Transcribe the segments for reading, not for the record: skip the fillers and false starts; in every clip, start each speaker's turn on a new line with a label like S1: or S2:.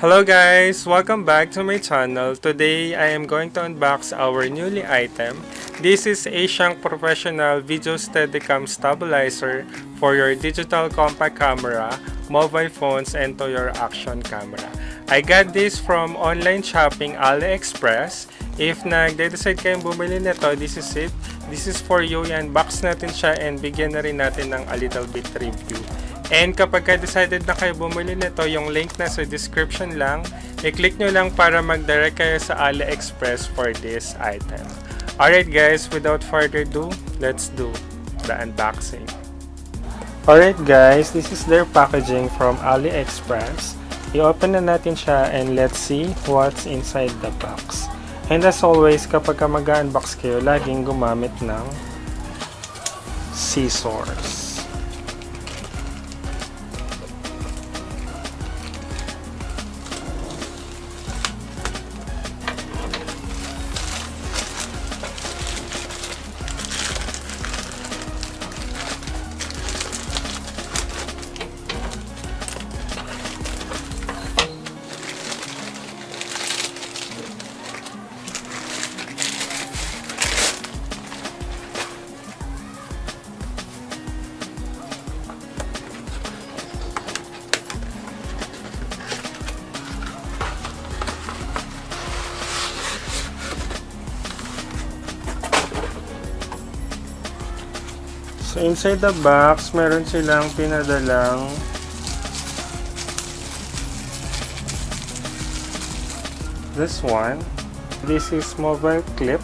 S1: Hello guys! Welcome back to my channel. Today, I am going to unbox our newly item. This is ASHANKS Professional Video Steadicam Stabilizer for your digital compact camera, mobile phones, and to your action camera. I got this from online shopping AliExpress. If nagde-decide kayong bumili nito, this is it. This is for you. I-unbox natin siya and bigyan na rin natin ng a little bit review. And kapag decided na kayo bumili nito, yung link na sa description lang, i-click nyo lang para mag-direct kayo sa AliExpress for this item. Alright guys, without further ado, let's do the unboxing. Alright guys, this is their packaging from AliExpress. I-open na natin siya and let's see what's inside the box. And as always, kapag mag-unbox kayo, laging gumamit ng scissors. So inside the box, meron silang pinadalang this one. This is mobile clip.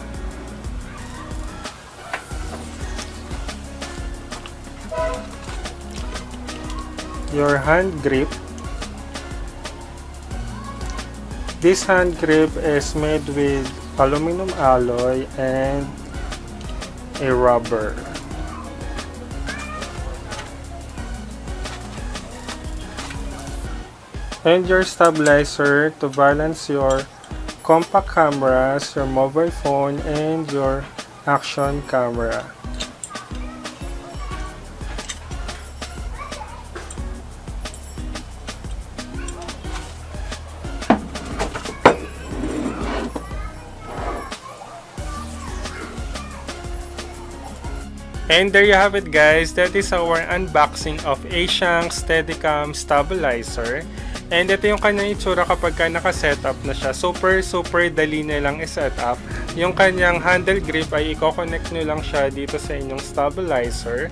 S1: Your hand grip. This hand grip is made with aluminum alloy and a rubber. And your stabilizer to balance your compact cameras, your mobile phone, and your action camera. And there you have it guys, that is our unboxing of ASHANKS Steadicam Stabilizer. And ito yung kanyang itsura kapag ka naka-setup na siya. Super dali na lang i-setup. Yung kanyang handle grip ay i-connect nyo lang siya dito sa inyong stabilizer.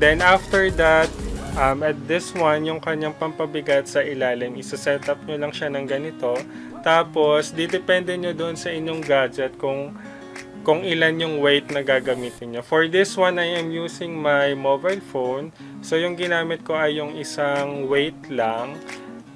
S1: Then after that, at this one, yung kanyang pampabigat sa ilalim, isa-setup nyo lang siya ng ganito. Tapos, didepende nyo doon sa inyong gadget kung ilan yung weight na gagamitin nyo. For this one, I am using my mobile phone. So, yung ginamit ko ay yung isang weight lang.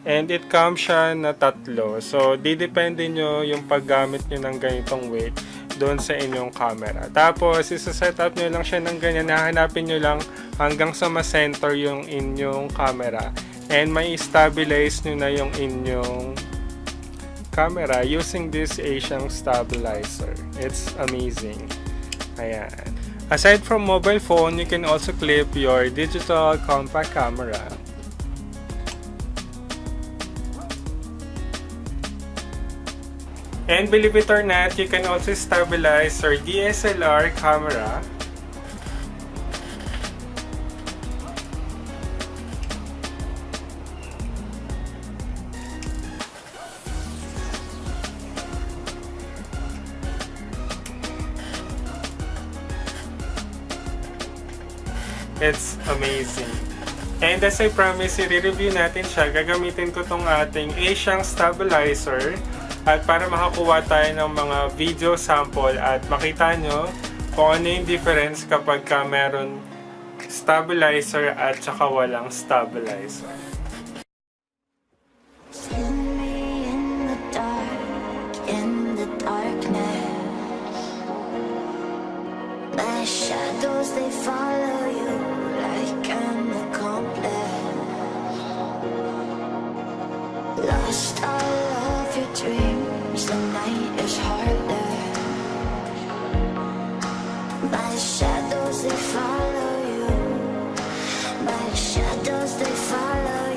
S1: And it comes siya na 3. So, didepende nyo yung paggamit nyo ng ganitong weight doon sa inyong camera. Tapos, isa-set up nyo lang siya ng ganyan. Hahanapin nyo lang hanggang sa ma-center yung inyong camera. And may stabilize nyo na yung inyong camera using this ASHANKS stabilizer. It's amazing. Ayan. Aside from mobile phone, you can also clip your digital compact camera. And believe it or not, you can also stabilize your DSLR camera. It's amazing. And as I promise, i-review natin siya. Gagamitin ko tong ating ASHANKS stabilizer. At para makakuha tayo ng mga video sample at makita nyo kung ano yung difference kapag ka meron stabilizer at saka walang stabilizer.
S2: Lost all of your dreams, the night is harder. My shadows, they follow you. My shadows, they follow you.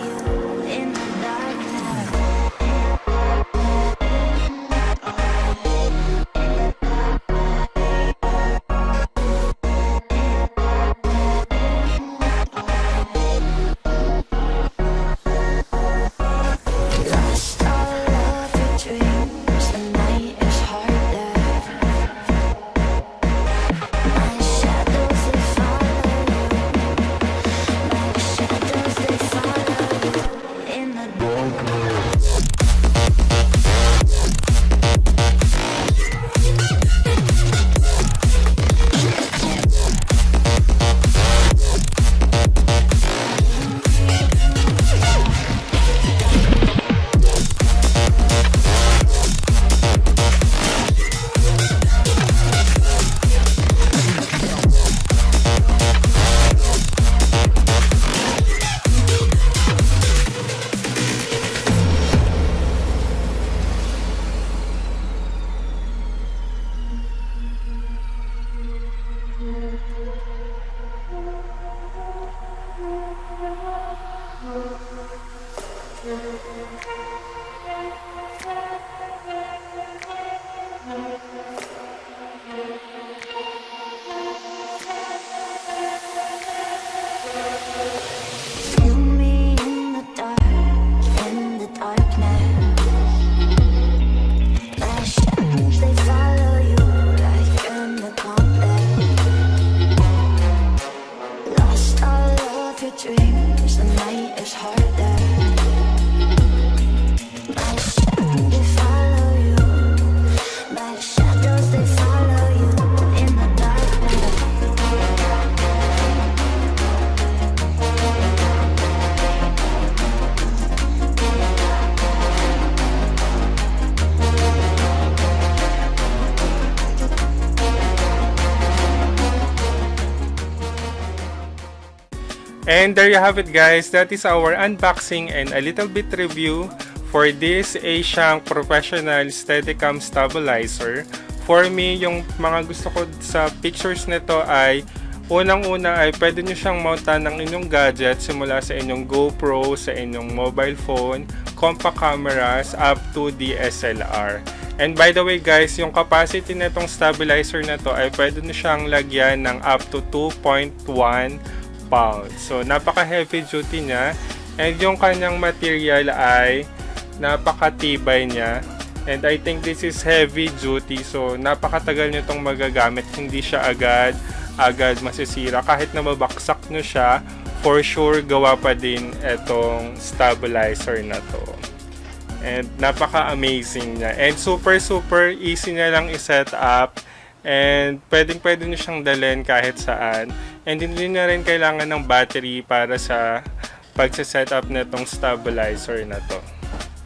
S2: your dreams, the night is harder. My shadows, they follow you. My shadows, they follow you in the darkness.
S1: And there you have it guys, that is our unboxing and a little bit review for this ASHANKS Professional Steadicam Stabilizer. For me, yung mga gusto ko sa pictures nito ay unang-una ay pwede nyo siyang mountan ng inyong gadget simula sa inyong GoPro, sa inyong mobile phone, compact cameras up to DSLR. And by the way guys, yung capacity nitong stabilizer na to ay pwede nyo siyang lagyan ng up to 2.1 pounds. So, napaka-heavy duty niya. And yung kanyang material ay napakatibay niya. And I think this is heavy duty. So, napakatagal nyo itong magagamit. Hindi siya agad masisira. Kahit na mabaksak nyo siya, for sure, gawa pa din itong stabilizer na to. And napaka-amazing niya. And super easy niya lang i-set up. And pwede nyo siyang dalhin kahit saan. And hindi na rin kailangan ng battery para sa pagsa-set up na itong stabilizer na to.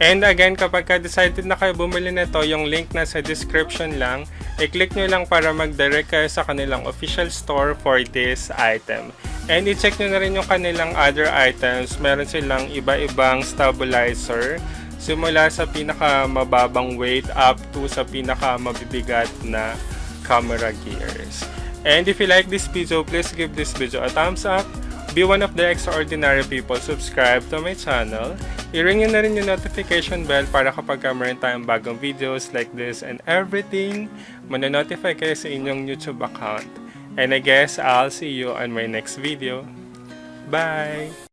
S1: And again, kapag decided na kayo bumili nito, yung link na sa description lang, i-click nyo lang para mag-direct kayo sa kanilang official store for this item. And i-check nyo na rin yung kanilang other items. Meron silang iba-ibang stabilizer, simula sa pinaka-mababang weight up to sa pinaka-mabibigat na camera gears. And if you like this video, please give this video a thumbs up. Be one of the extraordinary people. Subscribe to my channel. I-ring nyo na rin yung notification bell para kapag meron tayong bagong videos like this and everything, mananotify kayo sa inyong YouTube account. And I guess I'll see you on my next video. Bye!